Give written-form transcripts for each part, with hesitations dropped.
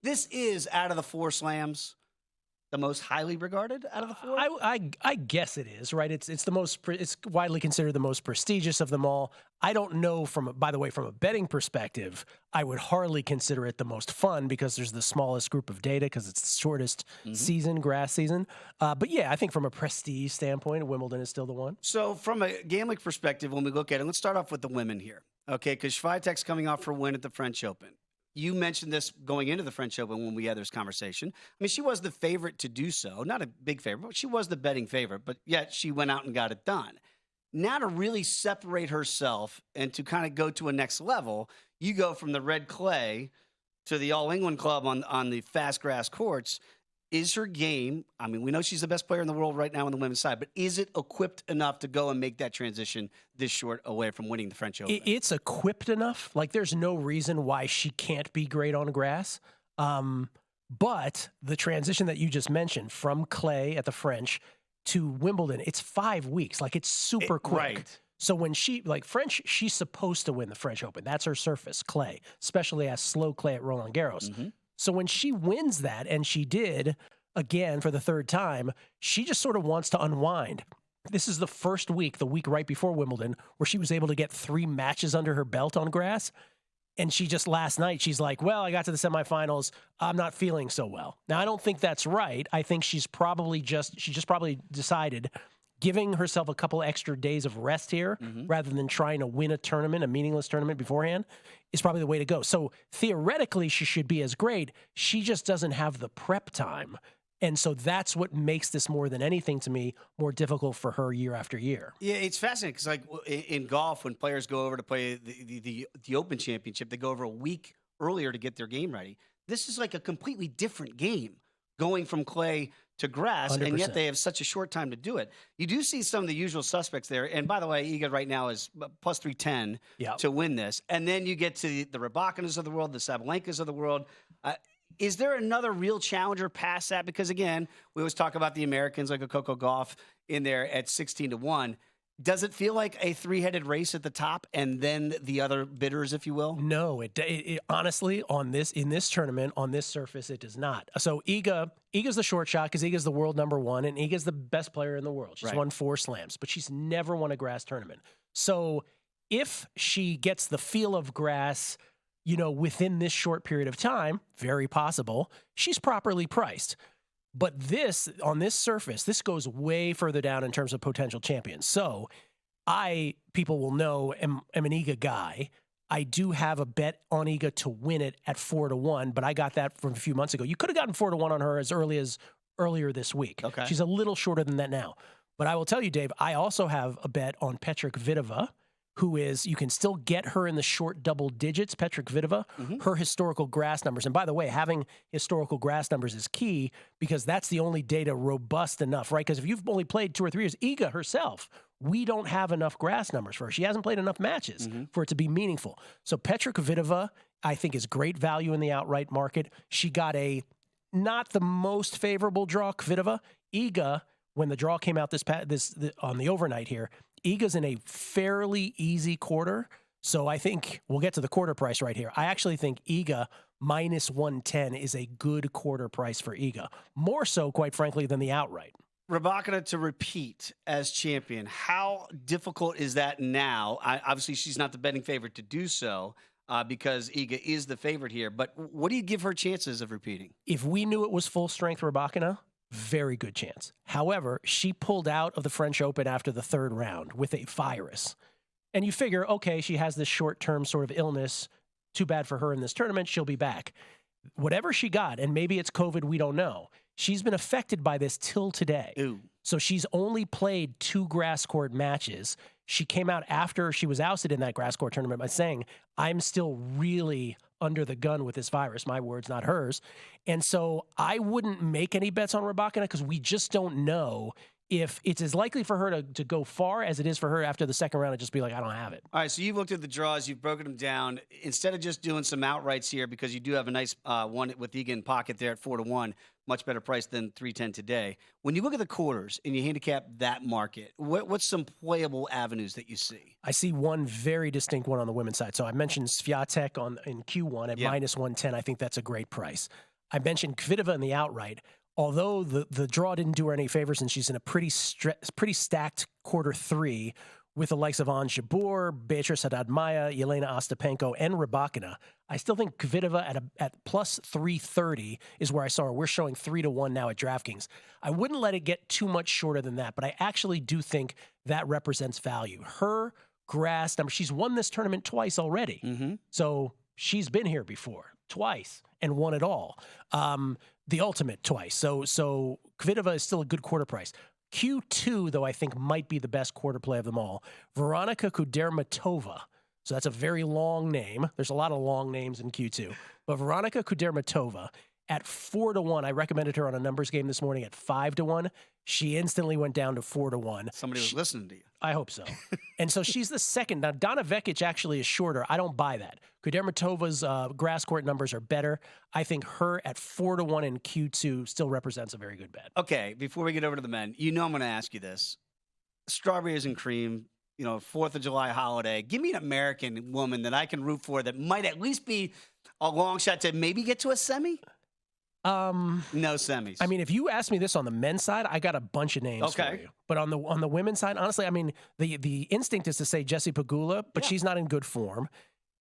This is, out of the 4 slams, the most highly regarded out of the 4? I guess it is, right? It's the most it's widely considered the most prestigious of them all. I don't know by the way, from a betting perspective, I would hardly consider it the most fun because there's the smallest group of data because it's the shortest season, grass season. But yeah, I think from a prestige standpoint, Wimbledon is still the one. So from a gambling perspective, when we look at it, let's start off with the women here, okay? Because Swiatek's coming off her win at the French Open. You mentioned this going into the French Open when we had this conversation. I mean, she was the favorite to do so. Not a big favorite, but she was the betting favorite. But yet she went out and got it done. Now to really separate herself and to kind of go to a next level, you go from the red clay to the All-England Club on the fast grass courts. Is her game, I mean, we know she's the best player in the world right now on the women's side, but is it equipped enough to go and make that transition this short away from winning the French Open? It's equipped enough. Like, there's no reason why she can't be great on grass. But the transition that you just mentioned from clay at the French to Wimbledon, it's 5 weeks. Like, it's super quick. Right. So when French, she's supposed to win the French Open. That's her surface, clay, especially as slow clay at Roland Garros. Mm-hmm. So when she wins that, and she did again for the third time, she just sort of wants to unwind. This is the first week, the week right before Wimbledon, where she was able to get 3 matches under her belt on grass. And she just last night, she's like, well, I got to the semifinals. I'm not feeling so well. Now, I don't think that's right. I think she just probably decided giving herself a couple extra days of rest here rather than trying to win a tournament, a meaningless tournament beforehand, is probably the way to go. So theoretically, she should be as great. She just doesn't have the prep time. And so that's what makes this, more than anything to me, more difficult for her year after year. Yeah, it's fascinating because, like, in golf, when players go over to play the Open Championship, they go over a week earlier to get their game ready. This is like a completely different game, going from clay to grass, 100%. and yet they have such a short time to do it. You do see some of the usual suspects there. And by the way, Iga right now is plus 310 to win this. And then you get to the Rybakinas of the world, the Sabalenkas of the world. Is there another real challenger past that? Because, again, we always talk about the Americans like a Coco Gauff in there at 16-1. Does it feel like a 3-headed race at the top and then the other bidders, if you will? No, it honestly, in this tournament, on this surface, it does not. So Iga's the short shot because Iga's the world number 1, and Iga's the best player in the world. She's won 4 slams, but she's never won a grass tournament. So if she gets the feel of grass, within this short period of time, very possible, she's properly priced. But on this surface, this goes way further down in terms of potential champions. So people will know, am an Iga guy. I do have a bet on Iga to win it at 4-1, but I got that from a few months ago. You could have gotten 4-1 on her as earlier this week. Okay. She's a little shorter than that now. But I will tell you, Dave, I also have a bet on Petra Kvitova, you can still get her in the short double digits, Petra Kvitova, her historical grass numbers. And by the way, having historical grass numbers is key because that's the only data robust enough, right? Because if you've only played 2 or 3 years, Iga herself, we don't have enough grass numbers for her. She hasn't played enough matches for it to be meaningful. So Petra Kvitova, I think, is great value in the outright market. She got not the most favorable draw, Kvitova. Iga, when the draw came out on the overnight here, Iga's in a fairly easy quarter, so I think we'll get to the quarter price right here. I actually think Iga minus 110 is a good quarter price for Iga, more so, quite frankly, than the outright. Rybakina to repeat as champion. How difficult is that now? Obviously, she's not the betting favorite to do so because Iga is the favorite here. But what do you give her chances of repeating? If we knew it was full-strength Rybakina, very good chance. However, she pulled out of the French Open after the 3rd round with a virus. And you figure, okay, she has this short-term sort of illness. Too bad for her in this tournament. She'll be back. Whatever she got, and maybe it's COVID, we don't know. She's been affected by this till today. Ooh. So she's only played 2 grass court matches. She came out after she was ousted in that grass court tournament by saying, I'm still really under the gun with this virus. My words, not hers. And so I wouldn't make any bets on Rybakina because we just don't know if it's as likely for her to go far as it is for her after the second round to just be like, I don't have it. All right, so you've looked at the draws. You've broken them down. Instead of just doing some outrights here, because you do have a nice one with Iga in pocket there at 4-1, much better price than 310 today. When you look at the quarters and you handicap that market, what's some playable avenues that you see? I see one very distinct one on the women's side. So I mentioned Swiatek in Q1 at minus 110. I think that's a great price. I mentioned Kvitova in the outright. Although the draw didn't do her any favors, and she's in a pretty stacked quarter three with the likes of Ons Jabeur, Beatrice Haddad-Maia, Yelena Ostapenko, and Rybakina, I still think Kvitova at plus 330 is where I saw her. We're showing 3-1 now at DraftKings. I wouldn't let it get too much shorter than that, but I actually do think that represents value. Her grass number, she's won this tournament twice already. Mm-hmm. So she's been here before, twice, and won it all. The ultimate twice. So Kvitova is still a good quarter price. Q2, though, I think might be the best quarter play of them all. Veronika Kudermetova. So that's a very long name. There's a lot of long names in Q2. But Veronika Kudermetova at 4-1. I recommended her on a numbers game this morning at 5-1. She instantly went down to 4-1. Somebody was listening to you. I hope so. And so she's the second. Now, Donna Vekic actually is shorter. I don't buy that. Kudermetova's grass court numbers are better. I think her at 4-1 in Q2 still represents a very good bet. Okay, before we get over to the men, I'm going to ask you this. Strawberries and cream, 4th of July holiday. Give me an American woman that I can root for that might at least be a long shot to maybe get to a semi? No semis. I mean, if you ask me this on the men's side, I got a bunch of names for you. But on the women's side, honestly, I mean, the instinct is to say Jessie Pegula, but she's not in good form.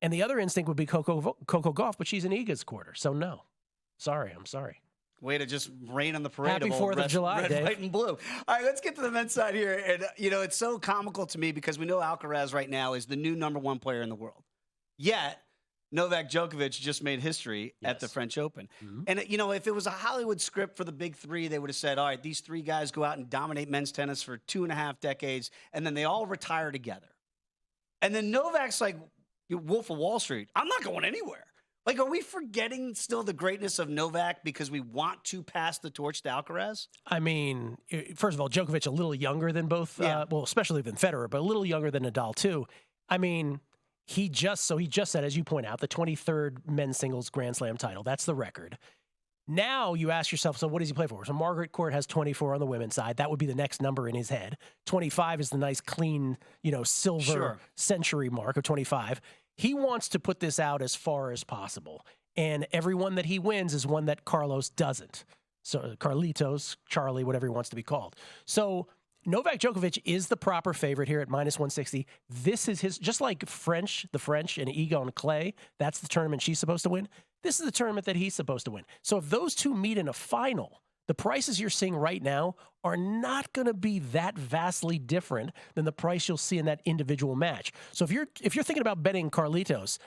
And the other instinct would be Coco Gauff, but she's in Iga's quarter. So no. Sorry, I'm sorry. Way to just rain on the parade. Happy of 4th of July, red, Dave. white, and blue. All right, let's get to the men's side here. And, it's so comical to me because we know Alcaraz right now is the new number one player in the world. Yet, Novak Djokovic just made history at the French Open. Mm-hmm. And, if it was a Hollywood script for the big three, they would have said, all right, these three guys go out and dominate men's tennis for 2.5 decades, and then they all retire together. And then Novak's like Wolf of Wall Street. I'm not going anywhere. Like, are we forgetting still the greatness of Novak because we want to pass the torch to Alcaraz? I mean, first of all, Djokovic a little younger than both, especially than Federer, but a little younger than Nadal too. I mean, he just said, as you point out, the 23rd men's singles Grand Slam title. That's the record. Now you ask yourself, so what does he play for? So Margaret Court has 24 on the women's side. That would be the next number in his head. 25 is the nice, clean, silver century mark of 25. He wants to put this out as far as possible. And every one that he wins is one that Carlos doesn't. So Carlitos, Charlie, whatever he wants to be called. So Novak Djokovic is the proper favorite here at minus 160. This is his, just like the French and Iga and Clay, that's the tournament she's supposed to win. This is the tournament that he's supposed to win. So if those two meet in a final, the prices you're seeing right now are not going to be that vastly different than the price you'll see in that individual match. So if you're thinking about betting Carlitos,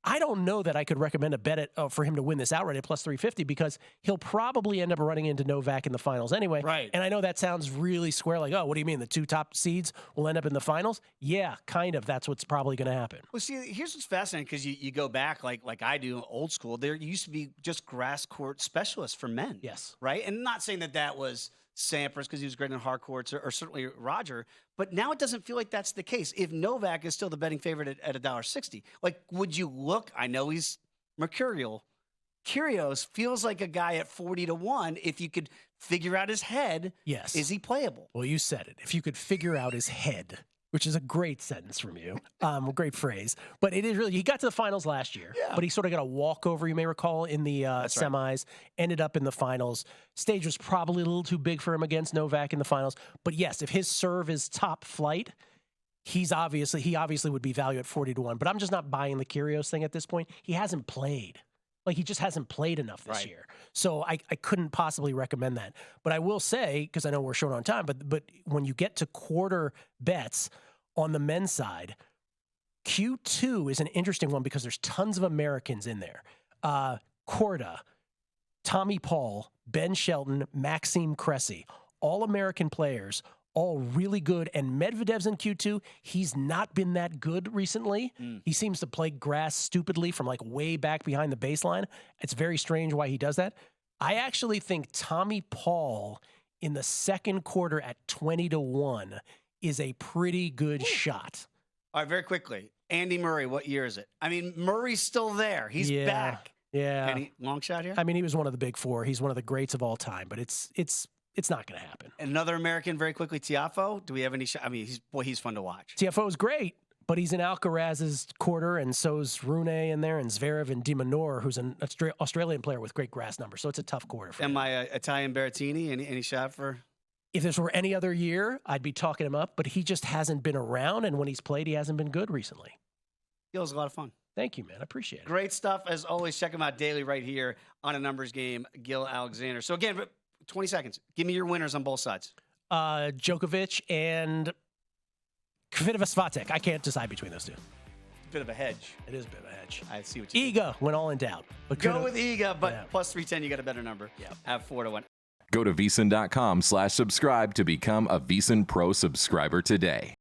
I don't know that I could recommend a bet for him to win this outright at plus 350 because he'll probably end up running into Novak in the finals anyway. Right. And I know that sounds really square, like, oh, what do you mean? The two top seeds will end up in the finals? Yeah, kind of. That's what's probably going to happen. Well, see, here's what's fascinating because you go back like I do, old school. There used to be just grass court specialists for men. Yes. Right? And not saying that was Sampras because he was great in hard courts or certainly Roger. But now it doesn't feel like that's the case. If Novak is still the betting favorite at $1.60, like, would you look? I know he's mercurial. Kyrgios feels like a guy at 40-1. If you could figure out his head, yes, is he playable? Well, you said it. If you could figure out his head, which is a great sentence from you, a great phrase. But it is really, he got to the finals last year, but he sort of got a walkover, you may recall, in the semis, ended up in the finals. Stage was probably a little too big for him against Novak in the finals. But yes, if his serve is top flight, he obviously would be valued at 40-1. But I'm just not buying the Kyrgios thing at this point. He hasn't played. Like, he just hasn't played enough this year. So I couldn't possibly recommend that. But I will say, because I know we're short on time, but when you get to quarter bets on the men's side, Q2 is an interesting one because there's tons of Americans in there. Korda, Tommy Paul, Ben Shelton, Maxime Cressy, all American players, all really good. And Medvedev's in Q2. He's not been that good recently. He seems to play grass stupidly from like way back behind the baseline. It's very strange why he does that. I actually think Tommy Paul in the second quarter at 20-1 is a pretty good shot. All right, very quickly. Andy Murray, what year is it? I mean, Murray's still there. He's back. Yeah. Any long shot here? I mean, he was one of the big four. He's one of the greats of all time, but it's not going to happen. Another American, very quickly, Tiafoe. Do we have any shot? I mean, he's fun to watch. Tiafoe is great, But he's in Alcaraz's quarter, and so's Rune in there, and Zverev and De Minaur, who's an Australian player with great grass numbers. So it's a tough quarter for him. Am I Italian Berrettini? Any shot for? If this were any other year, I'd be talking him up, but he just hasn't been around, and when he's played, he hasn't been good recently. Gill's a lot of fun. Thank you, man. I appreciate it. Great stuff. As always, check him out daily right here on A Numbers Game, Gill Alexander. So again, 20 seconds. Give me your winners on both sides. Djokovic and Kvitova Swiatek. I can't decide between those two. Bit of a hedge. It is a bit of a hedge. I see what you Iga when all in doubt. But go with Iga, but plus 310, you got a better number. Yeah. Have 4-1. Go to VSiN.com/subscribe to become a VSiN Pro subscriber today.